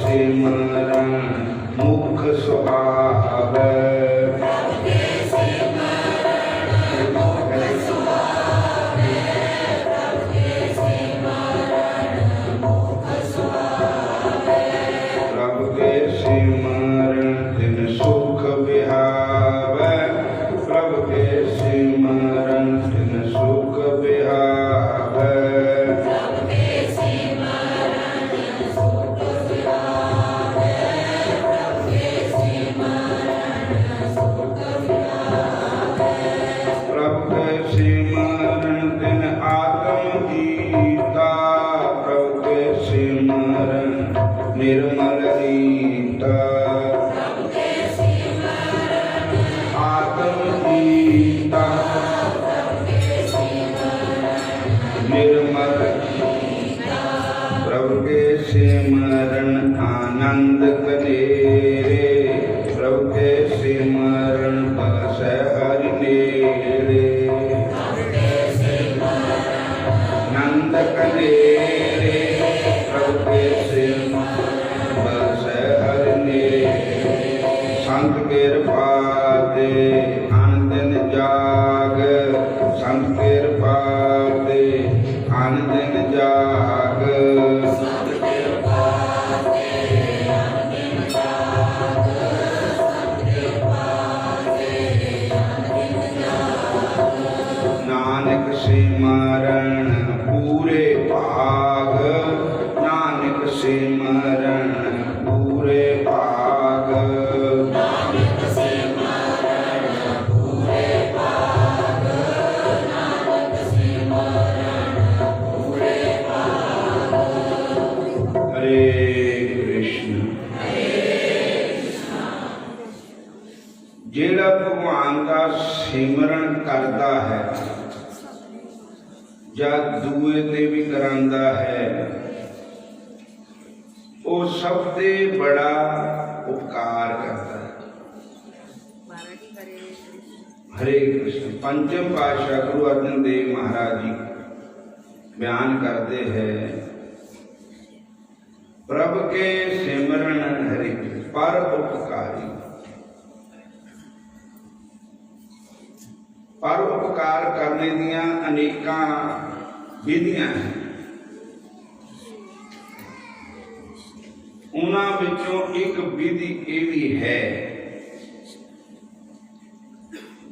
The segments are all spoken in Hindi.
सिमरन मुख सुहावे। प्रभु के सिमरन दिन सुख बिहावे। प्रभु के सिमरन दिन सुख बिहावे। प्रभु के सिमरन दिन आत्म गीता। प्रभु के सिमरन निर्मल रीता। आत्म गीता निर्मल। प्रभु के सिमरन आनंद कनेरे। प्रभु के सिमरन बस हरि नेड़े। नंद कनेरे प्रभु के सिमरन बस हरि नेड़े। संत कृपा ते अन दिन जाग। संत कृपा ते अन दिन जाग। नानक सिमरन पूरे भाग। नानक सिमरन पूरे भाग। हरे कृष्ण। जेड़ा भगवान का सिमरन करता है या दूए ते भी करांदा है, वो सबसे बड़ा उपकार करता है। हरे कृष्ण। पंचम पातशाह गुरु अर्जन देव महाराज जी बयान करते हैं, प्रभु के सिमरन हरि पर उपकारी। पर उपकार करने दियां अनेकां विधियां हैं। उन्हां विचों एक विधि ये भी है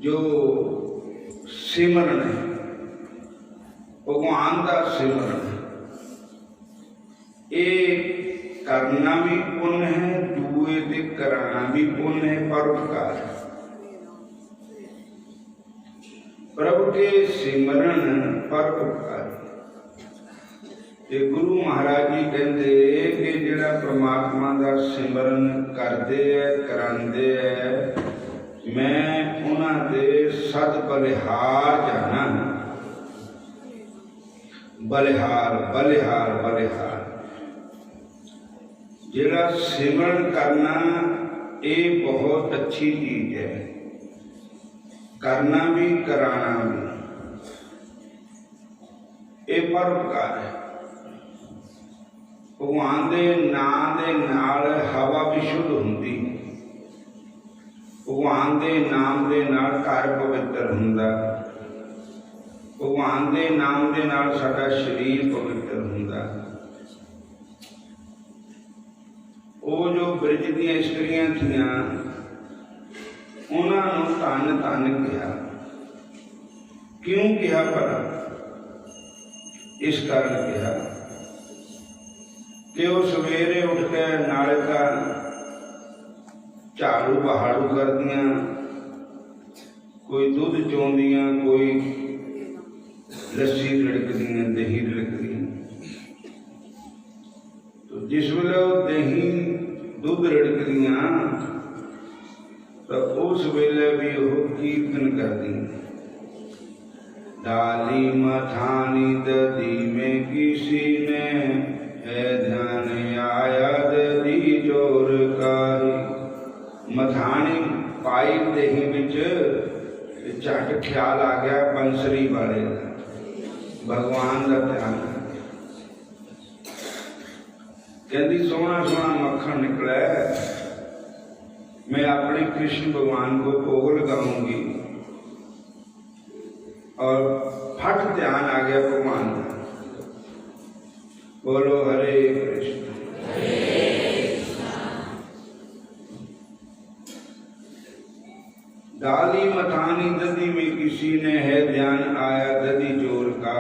जो सिमरन है, भगवान का सिमरन है। ये करना भी पुण्य है, दूए ते कराना भी पुण्य है, परोपकार है। प्रभु के सिमरन परोपकार। गुरु महाराज जी कहते कि जिहड़ा परमात्मा का सिमरन करते है करांदे है, मैं उन्हां दे सद बलिहार जाना। बलिहार बलिहार बलिहार। जिहड़ा सिमरन करना ये बहुत अच्छी चीज है, करना भी कराना भी ये परोपकार है। भगवान दे नाम दे नाल हवा भी शुद्ध हुंदी। भगवान दे नाम दे नाल घर पवित्र हुंदा। भगवान दे नाम दे नाल साडा शरीर पवित्र हुंदा। वो जो ब्रिज दी इस्त्रियां थियां उन्होंने धन धन कहा। क्यों कहा? भला इस कारण कहा कि वो सवेरे उठ के नाले का झाड़ू बहाड़ू कर दियां, कोई दूध चोंदियां, कोई लस्सी रिड़कदियां, दही रिड़कदियां। तो जिस वेले दही दूध रिड़कदियां तो उस वेले भी वो कीर्तन कर दी। डाली मथानी ददी में किसी ने है ध्यान आया ददी जोर कारी। मथानी पाई दही विच झट ख्याल आ गया बंसरी वाले भगवान का ध्यान कि कहती सोहना सोहना मक्खन निकला है, मैं अपने कृष्ण भगवान को भोग लगाऊंगी। और फट ध्यान आ गया भगवान का। बोलो हरे कृष्ण। डाली मथानी दधी में किसी ने है ध्यान आया दधी चोर का।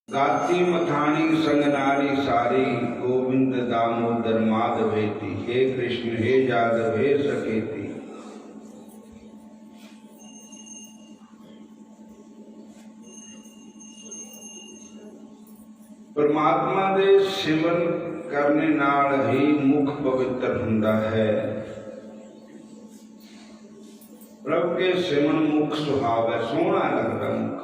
गाती मथानी संग नारी सारी गोविंद दामोदर माधवेती। हे कृष्ण हे जादव हे सकेती। परमात्मा दे सिमरन करने नाल ही मुख पवित्र हुंदा है। प्रभु के सिमरन मुख सुहाव है, सोहना लगता मुख।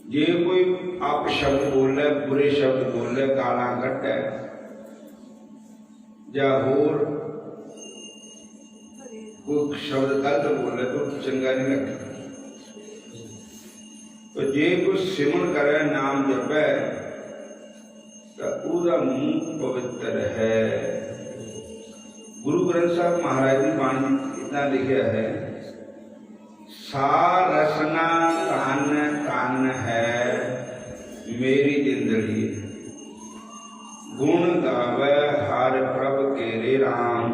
जे कोई आप शब्द बोले, बुरे शब्द बोले, गाला कटे या होर कोई शब्द गलत बोले तो चंगा नहीं लगता। तो जे कोई सिमरन करे, नाम जपे, तो उसका मुख पवित्र है। गुरु ग्रंथ साहब महाराज की बाणी इतना लिखा है, सा रसना तन तन है मेरी जिंदड़ी। गुण गावे हर प्रभ केरे राम।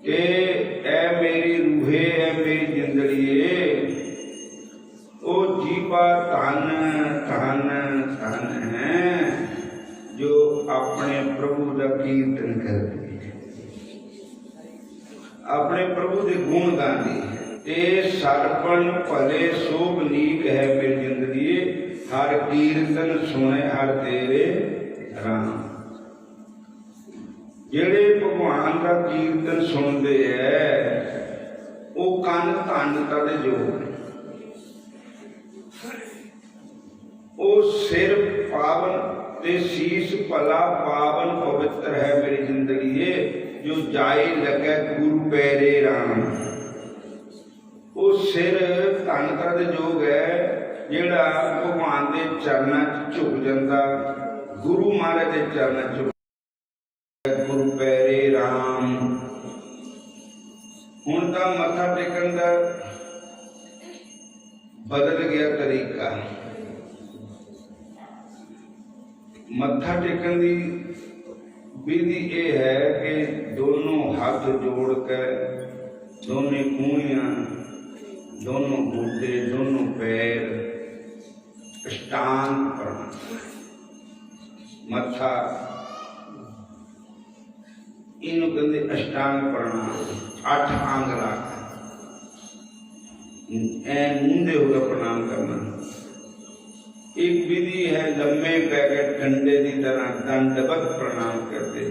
के ए मेरी रूहे है मेरी जिंदड़िए, ओ जीवा तन तन तन है जो अपने प्रभु का कीर्तन करती है, अपने प्रभु के गुण गाती है। ते सरपण भले शोभ नीक है मेरी जिंदगी, हर कीर्तन सुने हर तेरे राम। जेड़े भगवान का कीर्तन सुनते है वो कन धनता दे योग, वो सिर पावन ते शीश भला पावन पवित्र है मेरी जिंदगी, जो जाए लगे गुरु पैरे राम। वो सिर धनता दे योग है जेड़ा भगवान के चरणों च झुक जाता, गुरु महाराज के चरणों च गुरु पैरे राम। हुण तां मत्था टेकण दा बदल गया तरीका। मत्था टेकन की विधि यह है कि दोनों हाथ जोड़ कर, दोनों कूणियां, दोनों गोडे, दोनों पैर अष्टांग प्रणाम। मत्था इन्हों कहते अष्टांग प्रणाम। 8 अंग ला मूंदे होकर प्रणाम करना। एक विधि है लम्बे पैकेट डंडे की तरह दंडवत प्रणाम करते,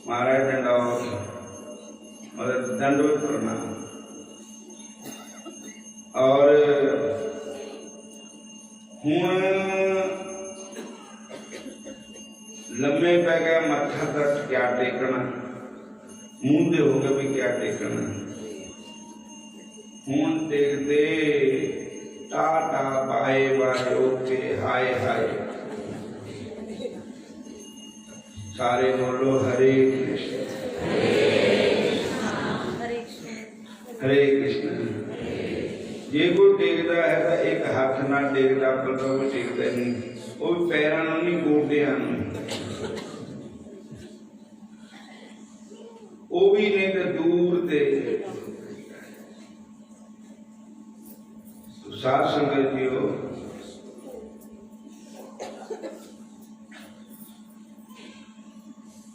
महाराज दंडौत मतलब दंडवत प्रणाम। और हुण लम्बे पैकेट मत्था तक क्या टेकना, मूंदे होकर भी क्या टेकना। हुण टेकते टाटा बाए बाए ओके हाय हाय। सारे बोलो हरे कृष्ण हरे कृष्ण। जे कोई टेकता है तो एक हाथ ना टेकता, पता कोई टेकता नहीं, वो भी पैरों नहीं गोडियां, वो भी नहीं तो दूर ते। साध संगत जीओ,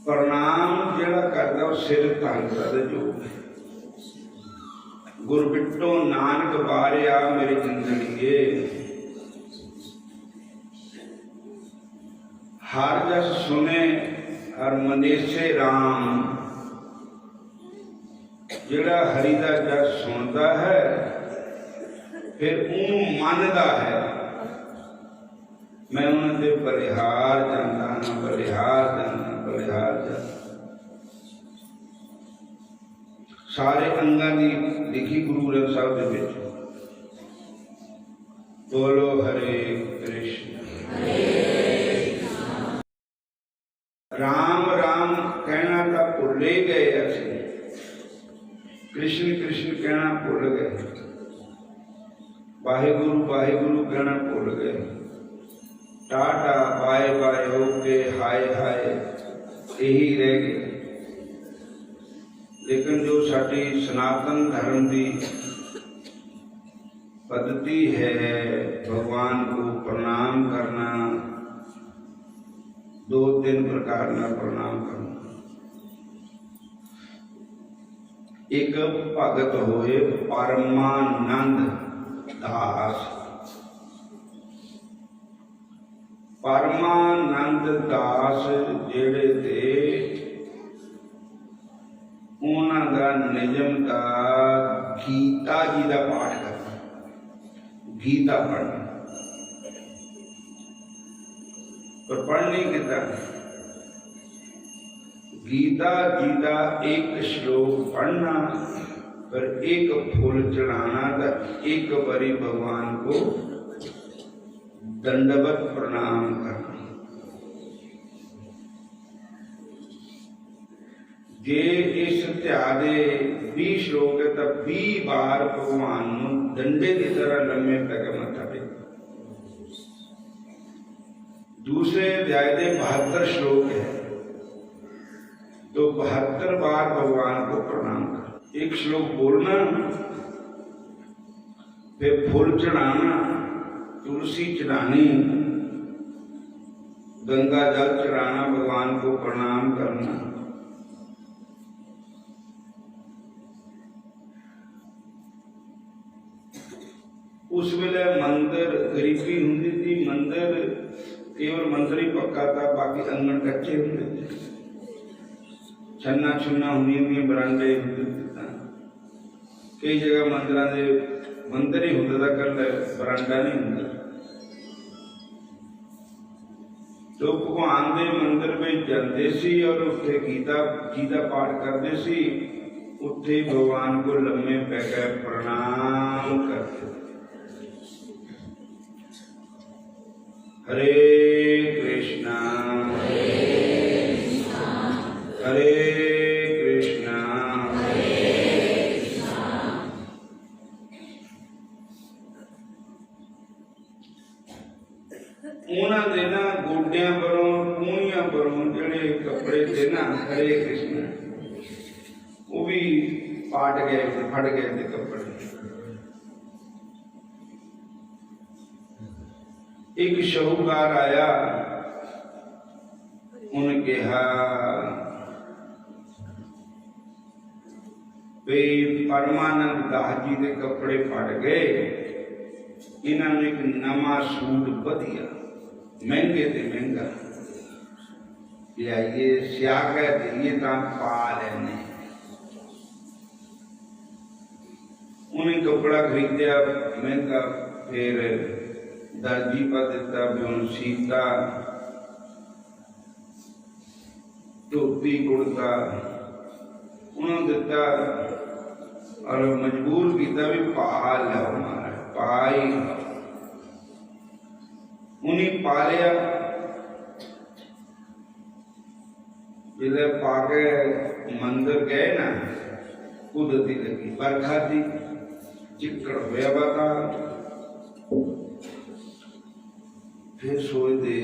प्रणाम जेड़ा करदा वो सिर धनता दे योग है। गुर बिट्टो नानक बारिया मेरी जिंदगी, हर जस सुने हर मनेसे राम। जेड़ा हरि दा जस सुनता है फिर उन्होंने मानता है, मैं उन्होंने बलिहार जाना ना, बलिहार जाना, बलिहार जाना। सारे अंगां की लिखी गुरु ग्रंथ साहब दे विच बोलो हरे कृष्ण। राम राम कहना तो भुल ही गए असी, कृष्ण कृष्ण कहना भुल गए, वाहिगुरु वाहिगुरु कहना भुल गए, टाटा बाय बाय होके हाय हाय यही रह गए। लेकिन जो साडी सनातन धर्म की पद्धति है, भगवान को प्रणाम करना, 2-3 प्रकार का प्रणाम करना। एक भगत होए परमानंद दास। परमानंद दास जेड़े थे उन्हां दा निजम का गीता जी का पाठ करना, गीता पढ़ना, पर पढ़नी कितना, गीता जी का एक श्लोक पढ़ना, पर एक फूल चढ़ाना, तो एक बारी भगवान को दंडवत प्रणाम करना। जे इस ध्यादे 20 श्लोक है तो 20 बार भगवान डंडे की तरह लम्बे पैके मत्था टेक। दूसरे अध्याय के 72 श्लोक है तो 72 बार भगवान को प्रणाम कर। एक श्लोक बोलना, फिर फूल चढ़ाना, तुलसी चढ़ानी, गंगा जल चढ़ाना, भगवान को प्रणाम करना। उस वेले मंदिर गरीबी होंदी थी, मंदिर केवल मंदिर ही पक्का था, बाकी अंगन कच्चे होंगे थे, छन्ना छुन्ना होंगी, बरांडे होंगे। कई जगह मंदिर ही होंगे था, कल बरांडा नहीं होंगे। तो भगवान के मंदिर में जाते सी और उत्थे गीता जी का पाठ करते सी, उत्थे भगवान को लम्बे पैके प्रणाम करते। हरे कृष्णा हरे कृष्णा उन्होंने ना गोडिया परों कूणिया परों जेड़े कपड़े थे ना, हरे कृष्ण, वो भी पाट गए थे, फट गए थे कपड़े। एक शाहूकार आया, उन्हें कहा भाई परमानंद दास जी के कपड़े फट गए, इन्होंने एक नवा सूट वधिया महंगे ते महंगा लियाइए, सिया के दिए तो पा लेने। उन्हें कपड़ा खरीदा महंगा, फिर दर्जी पर दिता भी उन सीता, टोपी कुर्ता उन्होंने दिता और मजबूर किया भी पा लो मारा, पाई उन्हें पा लिया। जिले पाके मंदिर गए ना, कुदरती लगी बरखा थी, चिक्कड़ होया बता। फिर सोचते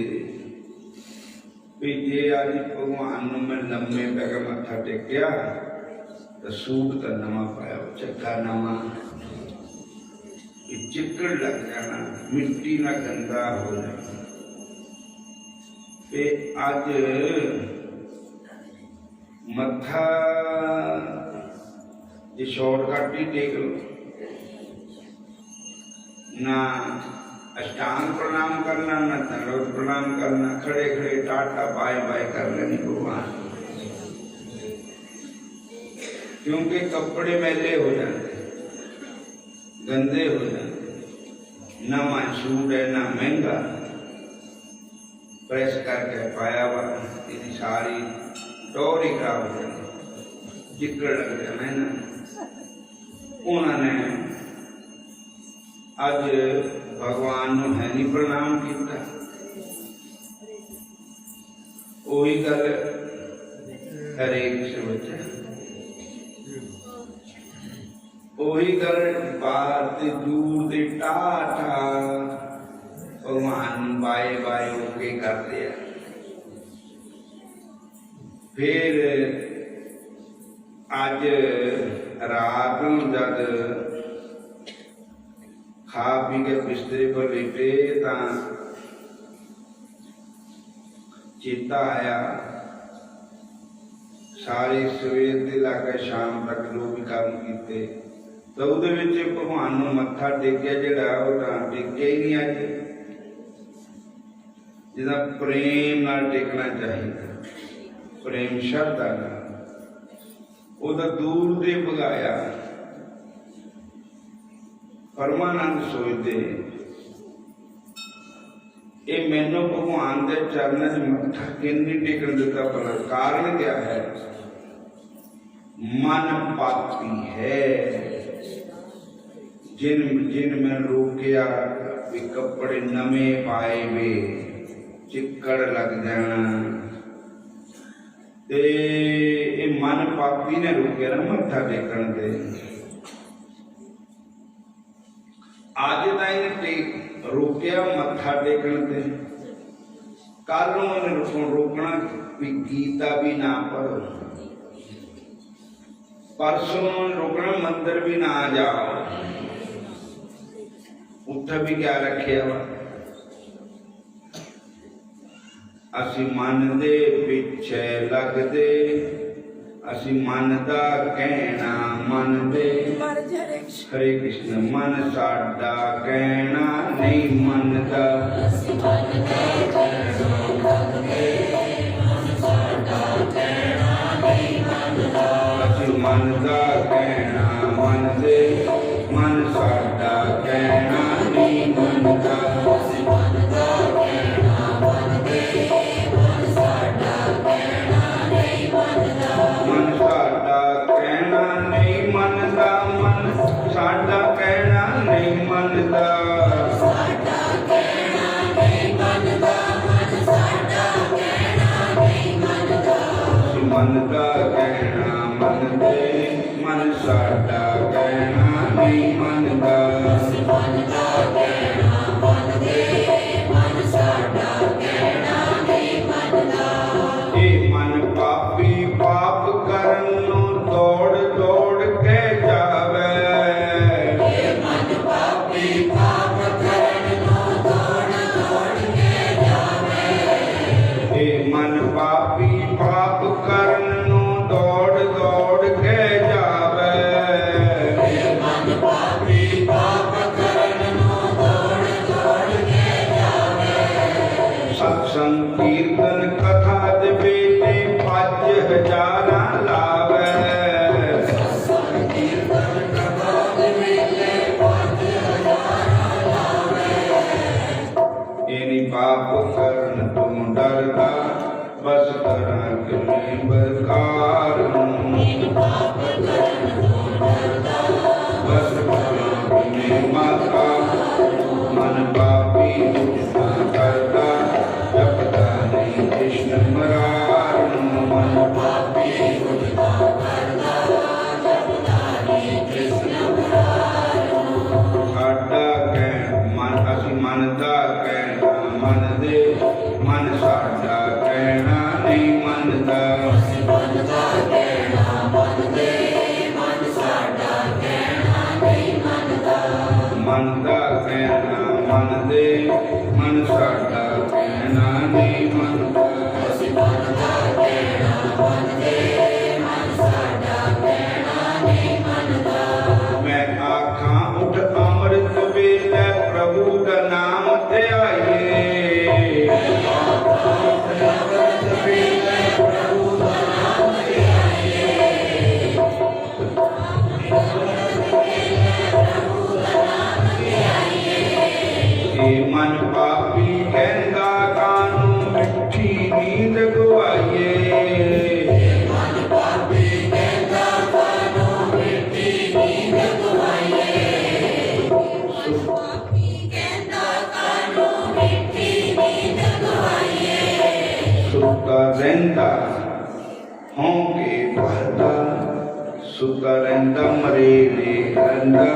भी जे आज भगवान मैं लम्बे पैके मत्था टेकिया तो सूट तो नवा पाया, चक्का नवा, चिक्कड़ लग जाना, मिट्टी ना गंदा हो जाना। अज मत्था ये शॉर्टकट ही टेक लो ना, अष्टांग प्रणाम करना ना दंडवत प्रणाम करना, खड़े खड़े टाटा बाय बाय कर लेनी भगवान, क्योंकि कपड़े मैले हो जाते, गंदे हो जाते। नवा सूट है ना महंगा, प्रेस करके पाया हुआ, इसकी सारी टोर ही खराब हो जाती, चिक्कड़ लग जाना है ना। उन्होंने अज भगवान नूं है नहीं प्रणाम किया। ਉਹੀ ਗੱਲ हरे कृष्ण बच्चा, ਉਹੀ ਗੱਲ बाहर ते दूर ते टाठा भगवान बाए बाए होके करते हैं। फिर अज रात नूं जद खा पी के बिस्तरे पर लेटे तां चेता आया सारे सवेर दे लाके शाम तक जो भी काम किए तो उहदे विच भगवान नूं मत्था टेकिया जिहड़ा ओह तां टेकिया ही नहीं। अज जिहदा प्रेम नाल टेकना चाहिए, प्रेम शरधा नाल ओहदा दूर दे भगाया। परमानंद सोचते ये मैनू भगवान के चरणों च मत्था किन नहीं टेकन दिता, भला कारण क्या है? मन पापी है। जिन में रोकिया भी कपड़े नवे पाए वे चिक्कड़ लग जाना, ते ये मन पापी ने रोकिया ना मत्था टेकन दे। अज ताईं रोकिया मत्था टेकन ते, कल रोकना भी गीता भी ना पढ़ो, परसों रोकना मंदिर भी ना जाओ। उत्थे भी क्या रखे वा? असी मन दे पिछे लगदे, असी मन दा कहना मनदे। हरे कृष्ण। मन साडा कहना नहीं मनदा, असी मन दा कहना मनदे। मन साडा कहना नहीं मनदा, साडा कहना नहीं मनदा। मन का कहना मनदे, मन साडा कहना नहीं मनदा। ये मन पापी पाप करन नूं दौड़ दौड़ के जावे। मन पापी पाप करन नूं दौड़ दौड़ के जावे। मन पापी पाप करन नूं दौड़ दौड़ के जावे। सत्संग कीर्तन कथा दे बेटे 5000 लावे। सत्संग कीर्तन कथा दे बेटे 5000 लावे। इनी पाप करन तुम डरदा, बस करा किने बरकार। पाप करन तुम डरदा, बस करा किने माता। मन पापी दुष्टा करदा, जपदा नहीं कृष्ण मरार। मन पापी दुष्टा करदा, जपदा नहीं कृष्ण मरार। साडा कहना मन, असी मन दा कहना मनदे। मन साडा कहना नहीं मनदा। मन दा कहना मनदे, मन साडा कहना नहीं मनदा। मन दा कहना मनदे, मन साडा कहना नहीं मनदा। मन दा कहना मनदे, मन साडा कहना नहीं मनदा। मैं आखां उठ अमृत वेले प्रभु दा नाम ध्याइए। मन पापी कहंदा कानू मिठी नींद गवाइए। मन पापी कहंदा कानू मिठी नींद गवाइए। रहिंदा हों के भरदा सुता रहिंदा मरेले रहिंदा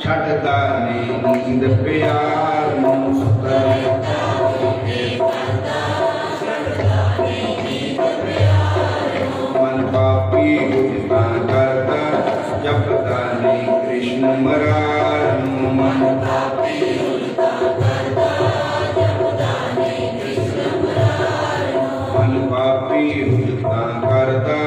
छड्डदा नहीं नींद प्यार नूं सुता रहिंदा हों के भरदा छड्डदा नहीं नींद प्यार नूं मन पापी उजता करदा जपदा नहीं कृष्ण मरार नूं मन पापी उजता करदा जपदा नहीं कृष्ण मरार नूं मन पापी उजता करदा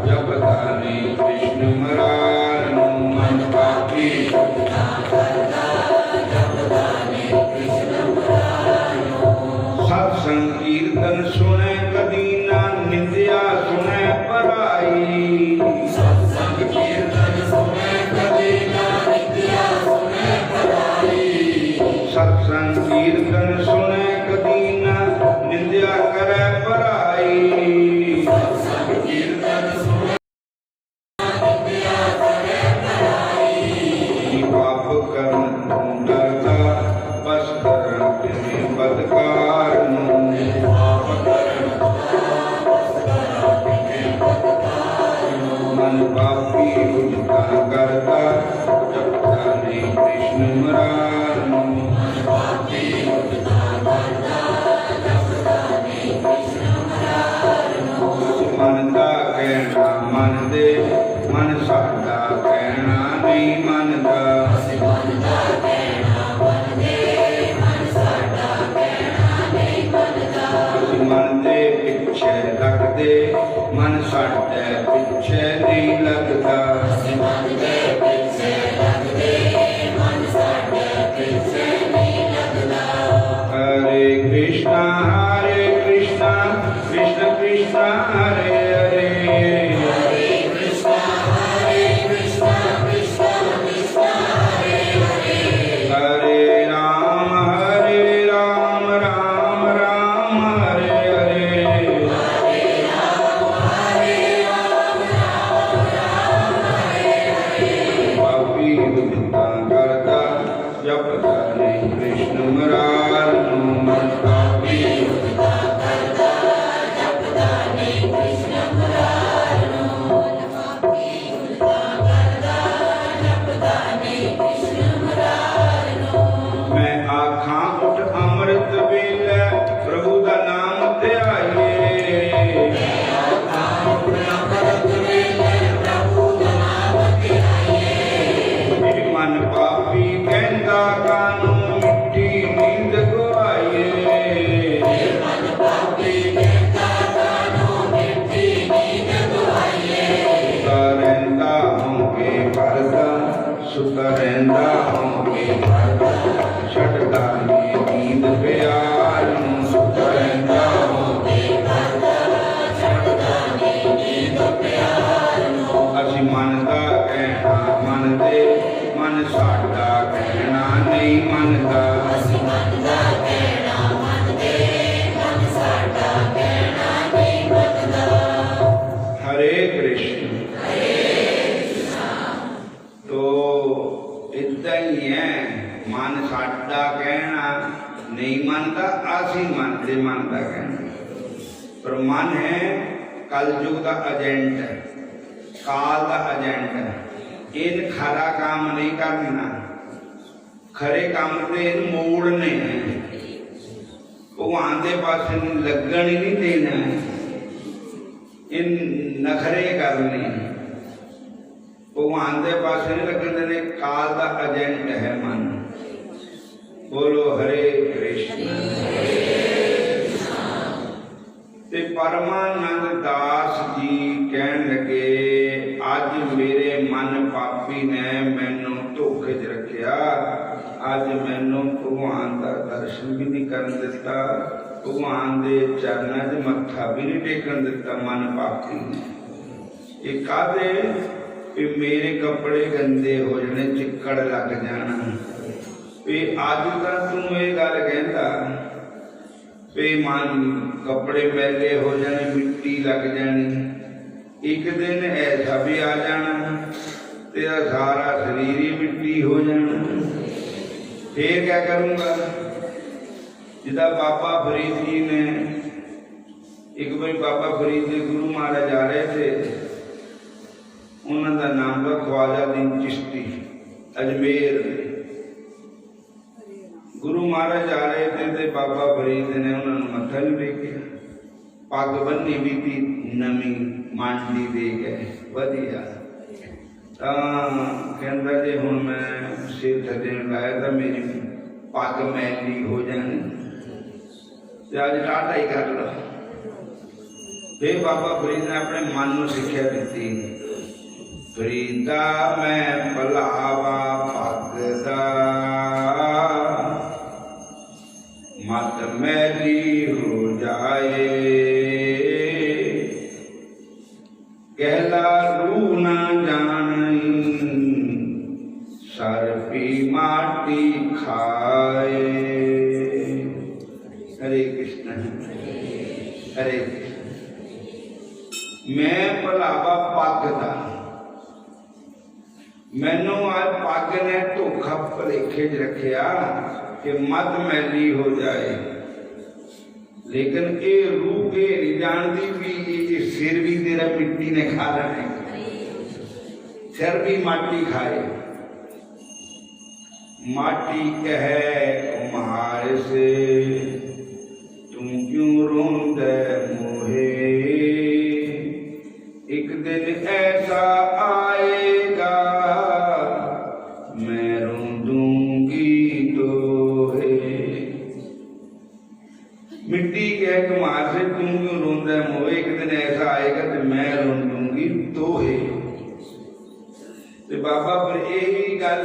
जपदा नहीं कृष्ण मरार नूं मन पापी उजता करदा जपदा नहीं कृष्ण मरार नूं सत्संग कीर्तन सुने कदी ना निंदिया सुने पराई सत्संग कीर्तन सुने कदी ना निंदिया सुने पराई सत्संग कीर्तन सुने कदी ना निंदिया करे पराई सत्संग कीर्तन सुने निंदिया करे पराई पाप करन डरदा बस करन तिने बदकार नूं पाप करन बस करन तिने बदकार नूं मन पापी उजता करदा जपदा नहीं कृष्ण मरार नूं मन पापी उजता करदा जपदा नहीं कृष्ण मरार नूं मन दा कहना मन दे मन साडा कहना नहीं मनदा मन दा कहना मन दे मन साडा कहना नहीं मनदा मन दे पिछे लगदे मन साडे पिछे नहीं लगदा मन दे पिछे लगदे मन साडे पिछे नहीं लगदा हरे कृष्णा कृष्ण कृष्ण हरे हरे हरे कृष्णा कृष्ण कृष्ण हरे हरे हरे राम राम राम हरे हरे हरे राम राम हरे हरे पापी उजता करदा जपदा नहीं कृष्ण मरार नूं मन पापी उजता करदा जपदा नहीं कृष्ण मरार नूं पापी उजता करदा जपदा नहीं कृष्ण मरार नूं मैं आखां उठ अमृत वेले प्रभु दा नाम ध्याइए मैं आखां उठ अमृत वेले प्रभु दा नाम ध्याइए मन पापी कहंदा कानूं मिट्टी नींद गवाइए मन पापी कहंदा कानूं मिट्टी नींद गवाइए रहिंदा होंगे भरदा सुता रहिंदा होंगे भरदा छड्डदा नहीं नींद प्यार नूं सुता रहिंदा होंगे भरदा छड्डदा नहीं नींद प्यार नूं असीं मन दा कहना मनदे मन साडा कहना नहीं मनदा असीं मन दा कहना मनदे मन साडा कहना नहीं मनदा हरे कृष्ण तो इतना ही है मन साडा कहना नहीं मनदा असीं मनदे मन दा कहना पर मन है कलयुग का एजेंट है काल का एजेंट है इन खरा काम नहीं करना खरे काम ते इन मोड़ने भगवान के पास लगन ही नहीं देना इन नखरे करने भगवान के पास नहीं लगन देने काल का एजेंट है मन बोलो हरे कृष्ण ते परमानंद दास जी कहन लगे अज मेरे मन पापी ने मैनू धोखे च रखिया अज मैनू भगवान का दर्शन भी नहीं कर दिता भगवान के चरणों च मत्था भी नहीं टेकन दिता मन पापी ने ये कादे भी मेरे कपड़े गंदे हो जाने चिक्कड़ लग जाना भी अज तक तू ये गल कहता भी मन कपड़े मैले हो जाने मिट्टी लग जानी एक दिन ऐसा भी आ जाना तेरा सारा शरीर ही मिट्टी हो जाना फिर क्या करूँगा जिदा बाबा फरीद जी ने एक बार बाबा फरीद के गुरु महाराज आ रहे थे, उन्होंने नाम था ख्वाजा दीन चिश्ती अजमेर। गुरु महाराज आ रहे थे तो बाबा फरीद ने उन्होंने मत्था नहीं टेकिया, पग बन्नी भी थी नवी मांडी दे गए वधिया। कहता जी हूँ मैं सिर थले लाया था मेरी पग मैली हो जानी, अज टाटा ही कर लो। फिर बाबा फरीद ने अपने मन को सिक्ख्या दी, फरीदा मैं भलावा पगदा मत मैली हो जाए, कहला रू न जानी सर पी माटी खाए। हरे कृष्ण हरे कृष्ण। मैं भलावा पगदा, मैनू आज पग ने धोखा भलेखे च रखिया कि मत मैली हो जाए, लेकिन ये रूह घेरी जानती भी ये सिर भी तेरा मिट्टी ने खा लेना, सिर भी माटी खाए। माटी कहे कुम्हार से तुम क्यों रोंदे मोहे, एक दिन ऐसा आएगा मैं रोंदूंगी तो है। मिट्टी कह कुम्हार से तुम क्यों रोंदे मोहे, एक दिन ऐसा आएगा तो मैं रोंदूंगी तो है। तो बाबा पर यही गल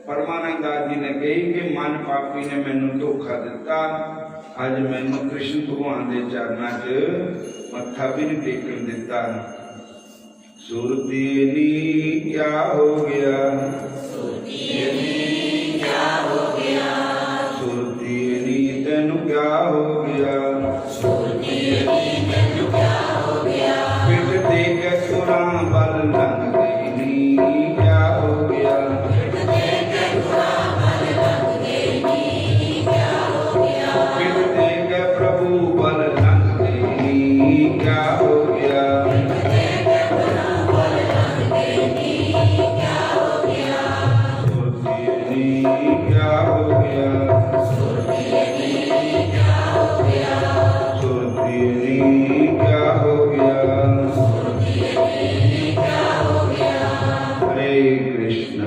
परमानंद दास जी ने कही कि मन पापी ने मैनू धोखा दिता, अज मैनू कृष्ण भगवान के चरणों च मत्था भी नहीं टेकन दिता। सुरती नी क्या हो गया, सुरती नी तेनू क्या हो गया, पिट दे के तुरा बल लंघ गई नी क्या हो गया, पिट दे के प्रभु बल लंघ गई नी क्या हो गया, क्या हो गया, सुरती क्या हो गया। हरे कृष्ण।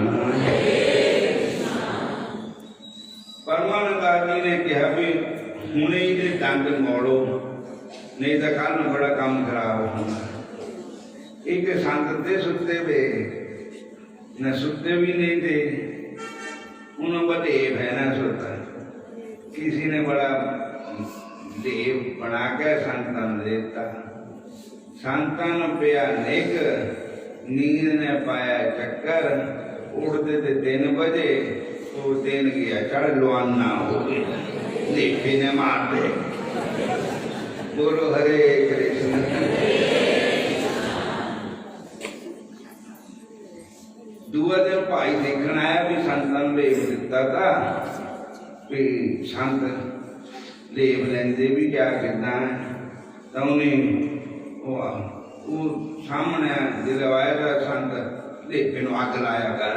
परमानंद दास जी ने कहा भी हुणे ही दंड मोड़ो, नहीं तो कल बड़ा काम खराब होगा। एक संत थे सुते वे न सुते भी नहीं थे, उन्होंने बदेव है ना सोता, किसी ने बड़ा देव बना के संतान देता, संतान पिया निक, नींद ने पाया चक्कर, उड़ते थे 3 बजे, वो 3 गया चढ़ लुआना हो गया, देखे ने मार दे। बोलो हरे कृष्ण। दूआ दिन भाई देखना आया भी संतान लेव दिता था, भी संत लेव लेंदे भी क्या कितना है, तो उन्हें वो सामने दिलवाया था संत लेपे नूं अग लाया कर।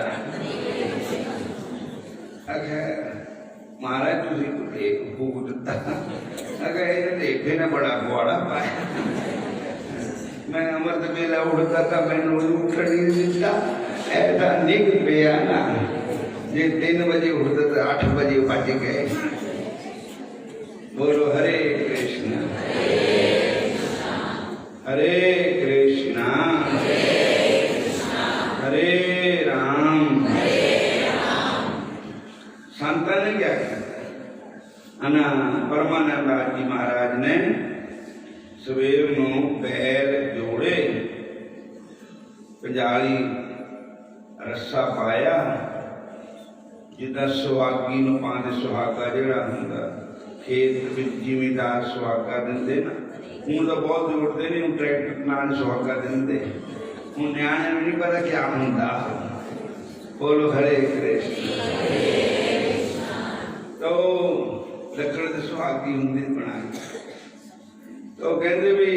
आखिर महाराज तुसीं लेप फूक दिता, आखिर इहने लेपे ने बड़ा बुआड़ा पाया, मैं अमृत वेला उठता था मैनूं उठण नहीं दिता, ऐसा निग पिया ना, जे 3 बजे उठता तो 8 बजे बज गए। बोलो हरे कृष्ण हरे कृष्ण हरे राम। संतान ने क्या किया, परमानंद दास जी महाराज ने सवेर को बैल जोड़े, पंजाली रस्सा पाया, जिदा सुहागी नूं पांदे सुहागा जिहड़ा हुंदा खेत विच जिमीदार सुहागा दिंदे ना, हूँ तो बहुत जोड़ते नहीं, हूँ ट्रैक्टर नाल सुहागा दिंदे, हूँ न्याणे नूं नहीं पता क्या हुंदा। बोलो हरे कृष्ण। तो लकड़ दी सुहागी हुंदी बनाई, तो कहते भी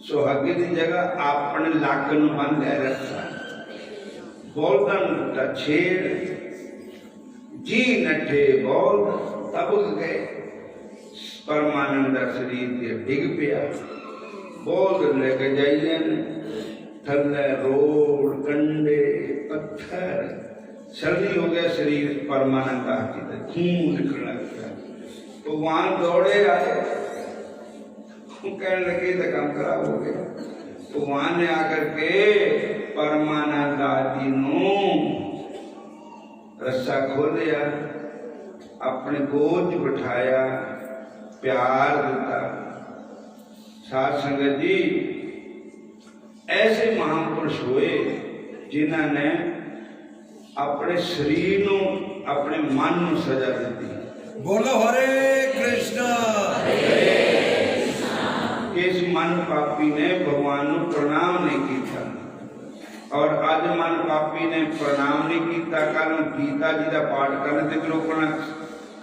सुहागे की जगह अपने लक न बन लै रखा, बोलदन का छेड़ जी नठे बोल तब गए, परमानंद शरीर के डिग पिया, बोल लेके जाइए थले रोड कंडे पत्थर सर्दी हो गया, शरीर परमानंद की खून निकलने लगा। भगवान दौड़े आए, कहने लगे तो काम खराब हो गया। भगवान ने आकर के परमानंद जी नू रस्सा खोलिया, अपने गोद बिठाया, प्यार दिता। साध संगत जी, ऐसे महापुरुष हुए जिन्होंने अपने शरीर नू अपने मन नू सजा दी। बोलो हरे कृष्णा। इस मन पापी ने भगवान नू प्रणाम नहीं किया, और अज मन पापी ने प्रणाम नहीं किया, कल गीता जी का पाठ करने से रोकना,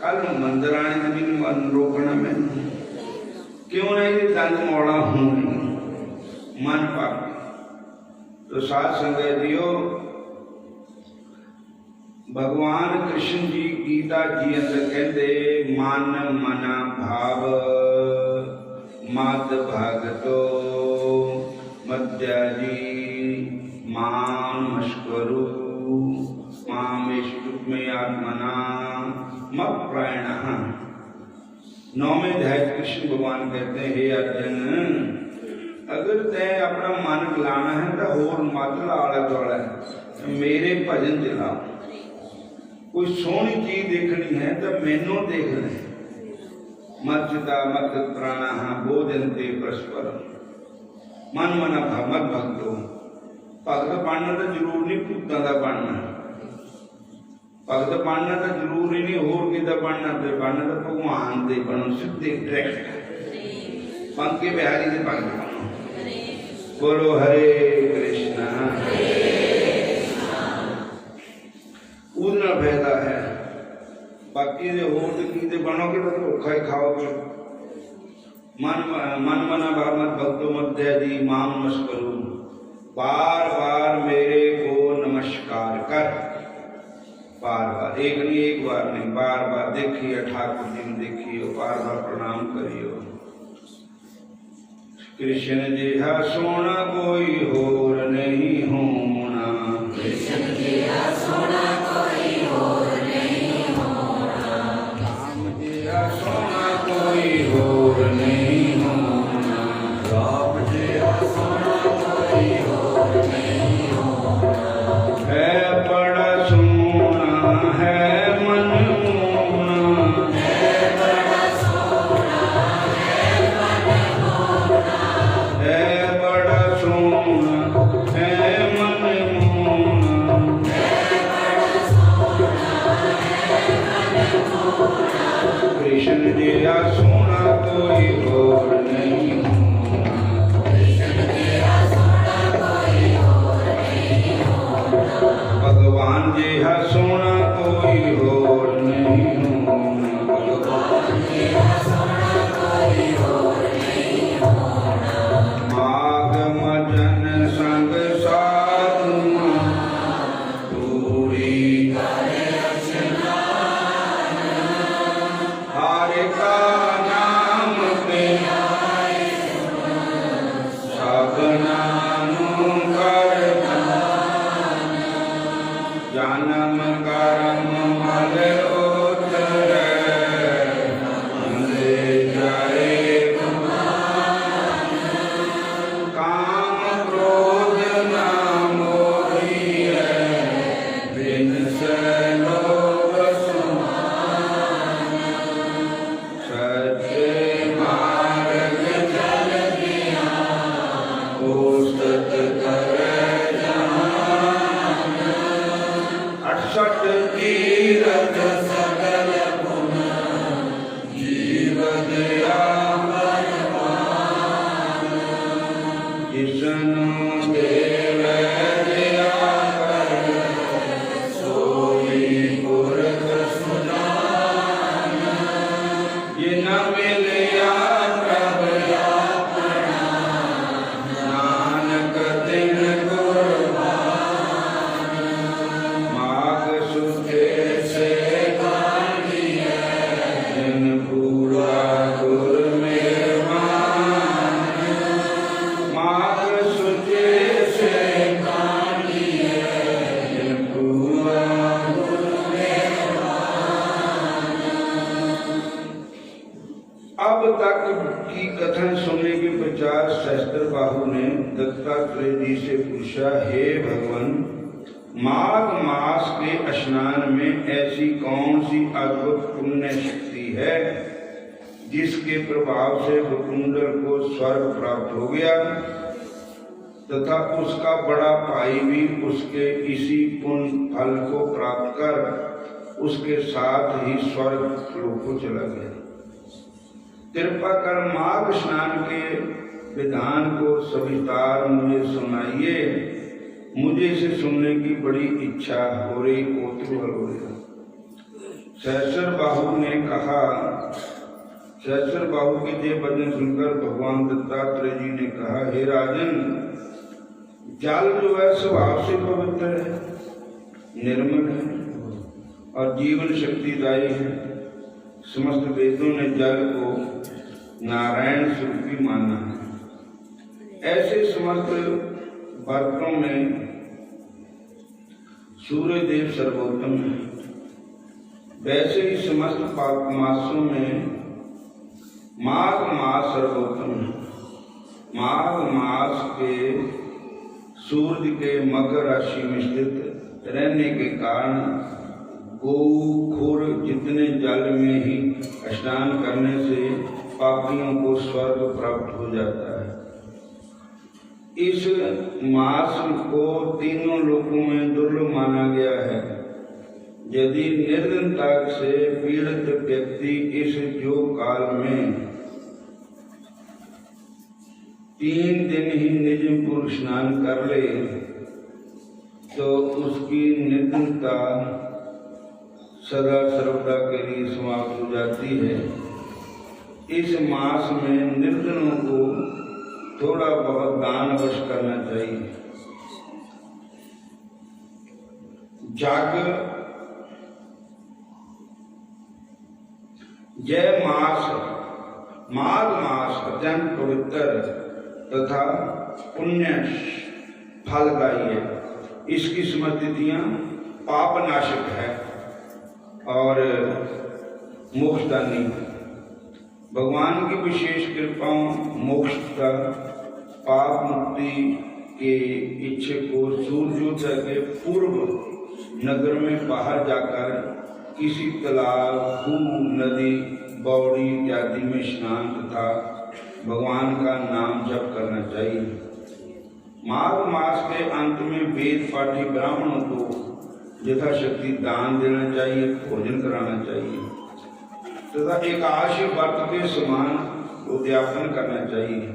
कल मंदिर आने से भी मन रोकना, मैंने क्यों नहीं दंद मोड़ा हूं मन पापी। तो साध संगत जियो, भगवान कृष्ण जी गीता जी अंदर कहते मन मना भाव मद भगतो मध्याजी माम मस्करु मामेष्टु में आत्मना मत प्रायण। नौवें अध्याय कृष्ण भगवान कहते हैं, हे अर्जुन, अगर तय अपना मन लाना है तो होर मत ला आला दुआला, मेरे भजन दिला। कोई सोहनी चीज देखनी है तो मैनू देख ले। मर्जदा मत प्राणा बोधनते परस्पर मन मना मत भगतो। भगत बनना तो जरूर नहीं भूतों का बनना, भगत बनना तो जरूरी नहीं होर किदा बनना, तो बनना तो भगवान दे बनो, सीधे डायरेक्ट पंके बिहारी के बन बनो। बोलो हरे कृष्णा। उतना फायदा है, बाकी दे होर की बनोगे तो धोखा ही खाओगे। मन मना भाव मत भक्तो मध्य जी माम नमस्करू, बार बार मेरे को नमस्कार कर। बार बार, एक नहीं एक बार नहीं, बार बार देखिए, ठाकुर जी ने देखियो, बार बार प्रणाम करियो। कृष्ण जिहा सोना कोई होर नहीं होना, कृष्ण जिहा सोना कोई होर नहीं होना, राम जिहा सोना कोई होर नहीं होना, राम जिहा सोना कोई होर नहीं होना, है बड़ा सोना है मन मोना, है बड़ा सोना है मन मोना, है बड़ा सोना है मन मोना, है बड़ा सोना है मन मोना, कृष्ण जिहा सोना कोई होर नहीं होना, कृष्ण जिहा सोना कोई होर नहीं होना, भगवान जिहा सोना कोई होर नहीं होना, भगवान जिहा सोना कोई होर नहीं होना, माग मजन संग साधु पूरी करे स्नान, हरे का अब तक की कथन सुनने के पश्चात सहस्त्रबाहु ने दत्तात्रेय जी से पूछा, हे भगवान, माघ मास के स्नान में ऐसी कौन सी अद्भुत पुण्य शक्ति है जिसके प्रभाव से वकुंडल को स्वर्ग प्राप्त हो गया तथा उसका बड़ा भाई भी उसके इसी पुण्य फल को प्राप्त कर उसके साथ ही स्वर्ग लोक को चला गया। कृपा कर माघ स्नान के विधान को सविस्तार मुझे सुनाइए, मुझे इसे सुनने की बड़ी इच्छा हो रही, कौतूहल हो रहा। सहस्त्रबाहु ने कहा, सहस्त्रबाहु के ये वचन सुनकर भगवान दत्तात्रेय जी ने कहा, हे राजन, जल जो है स्वभाव से पवित्र है, निर्मल है और जीवन शक्तिदायी है। समस्त वेदों ने जल को नारायण स्वरूपी माना है। ऐसे समस्त वर्तों में सूर्य देव सर्वोत्तम है। वैसे ही समस्त पाप मासों में माघ मास सर्वोत्तम है। माघ मास के सूर्य के मकर राशि में स्थित रहने के कारण गो खुर जितने जल में ही स्नान करने से पापियों को स्वर्ग प्राप्त हो जाता है। इस मास को तीनों लोकों में दुर्लभ माना गया है। यदि निर्धनता से पीड़ित व्यक्ति इस योग काल में 3 दिन ही निजपुर स्नान कर ले तो उसकी निर्धनता सदा सर्वदा के लिए समाप्त हो जाती है। इस मास में निर्धनों को थोड़ा बहुत दान अवश्य करना चाहिए। यह मास माघ मास अत्यंत पवित्र तथा पुण्य फलदायी है। इसकी समतिथियां पापनाशक है और मोक्षदानी। भगवान की विशेष कृपाओं मोक्ष का पाप मुक्ति के इच्छे को सूर्योदय के पूर्व नगर में बाहर जाकर किसी तालाब, खूह, नदी, बावड़ी इत्यादि में स्नान तथा भगवान का नाम जप करना चाहिए। माघ मास के अंत में वेद पाठी ब्राह्मणों को यथाशक्ति दान देना चाहिए, भोजन कराना चाहिए तथा एकादशी व्रत के समान उद्यापन करना चाहिए।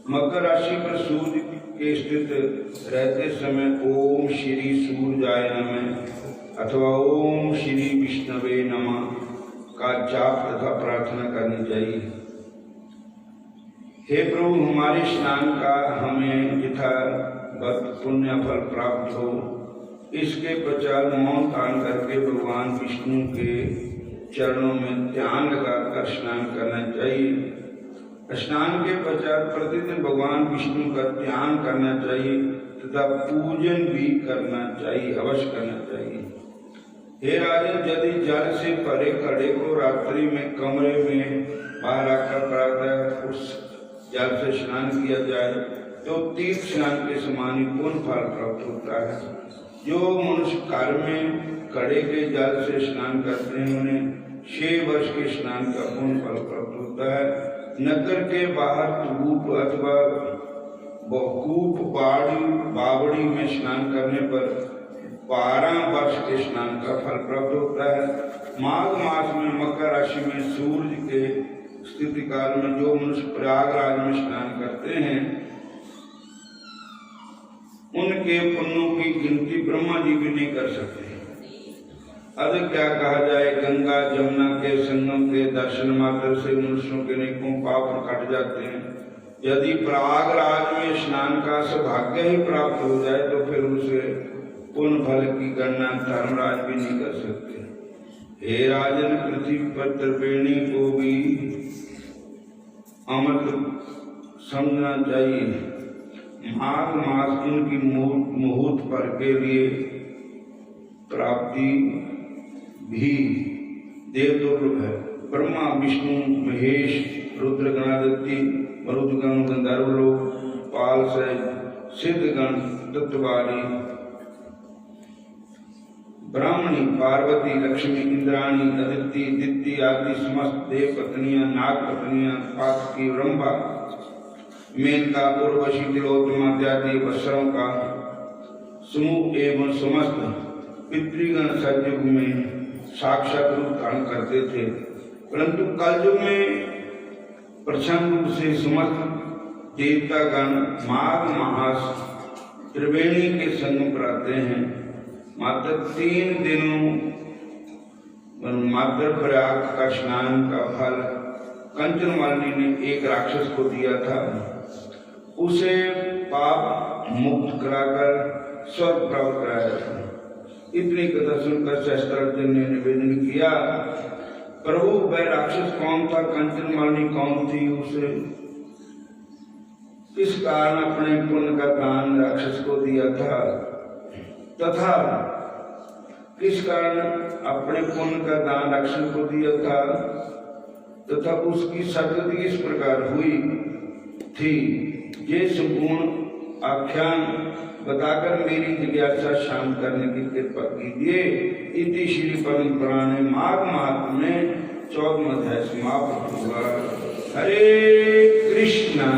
मकर राशि पर सूर्य के स्थित रहते समय ओम श्री सूर्याय नमः अथवा ओम श्री विष्णवे नमः का जाप तथा प्रार्थना करनी चाहिए। हे प्रभु, हमारे स्नान का हमें यथावत पुण्य फल प्राप्त हो। इसके पश्चात मौन धारण करके भगवान विष्णु के चरणों में ध्यान लगाकर स्नान करना चाहिए। स्नान के पश्चात प्रतिदिन भगवान विष्णु का ध्यान करना चाहिए तथा पूजन भी करना चाहिए, अवश्य करना चाहिए। हे राजन, यदि जल से भरे घड़े को रात्रि में कमरे में बाहर आकर प्रातः उस जल से स्नान किया जाए तो तीर्थ स्नान के समान ही पुण्य फल प्राप्त होता है। जो मनुष्य घर में घड़े के जल से स्नान करते हैं उन्हें 6 वर्ष के स्नान का पुण्य फल प्राप्त होता है। नगर के बाहर कूप अथवा कूप बावड़ी में स्नान करने पर 12 वर्ष के स्नान का फल प्राप्त होता है। माघ मास में मकर राशि में सूर्य के स्थिति काल में जो मनुष्य प्रयागराज में स्नान करते हैं उनके पुण्यों की गिनती ब्रह्मा जी भी नहीं कर सकते। अधिक क्या कहा जाए, गंगा जमुना के संगम के दर्शन मात्र से मनुष्यों के अनेकों पाप कट जाते हैं। यदि प्रयागराज में स्नान का सौभाग्य ही प्राप्त हो जाए तो फिर उसे पुण्य फल की गणना धर्मराज भी नहीं कर सकते। हे राजन, पृथ्वी पर त्रिवेणी को भी अमृत समझना चाहिए। माघ मास इनकी मुहूर्त पर के लिए प्राप्ति भी देव दुर्लभ है। ब्रह्मा विष्णु महेश रुद्र गणादित्य मरुदगण गंधर्व लोग पाल सहित सिद्धगण तत्वाली ब्राह्मणी पार्वती लक्ष्मी इंद्राणी अदिति दिति आदि समस्त देव पत्नियां नाग पत्नियां पातकी रंभा मेनका उर्वशी तिलोत्तमा इत्यादि वत्सरों का समूह एवं समस्त पितृगण सतयुग में साक्षात रूप धारण करते थे, परंतु कलयुग में प्रचंड रूप से समस्त देवतागण माघ मास त्रिवेणी के संगम पर आते हैं। मात्र 3 दिनों मात्र प्रयाग का स्नान का फल कंचनमालिनी ने एक राक्षस को दिया था, उसे पाप मुक्त कराकर स्वर्ग प्राप्त कराया था। इतनी कथा सुनकर शास्त्रार्जुन ने निवेदन किया, प्रभु वह राक्षस कौन था, कंचनमालिनी कौन थी, उसे किस कारण अपने पुण्य का दान राक्षस को दिया था, तथा किस कारण अपने पुण्य का दान राक्षस को दिया था, तथा उसकी सदगति किस प्रकार हुई थी, ये संपूर्ण आख्यान बताकर मेरी जिज्ञासा शांत करने की कृपा कीजिए। इति श्री परम पुराणे माघ माह में 14वां अध्याय समाप्त हुआ। हरे कृष्णा।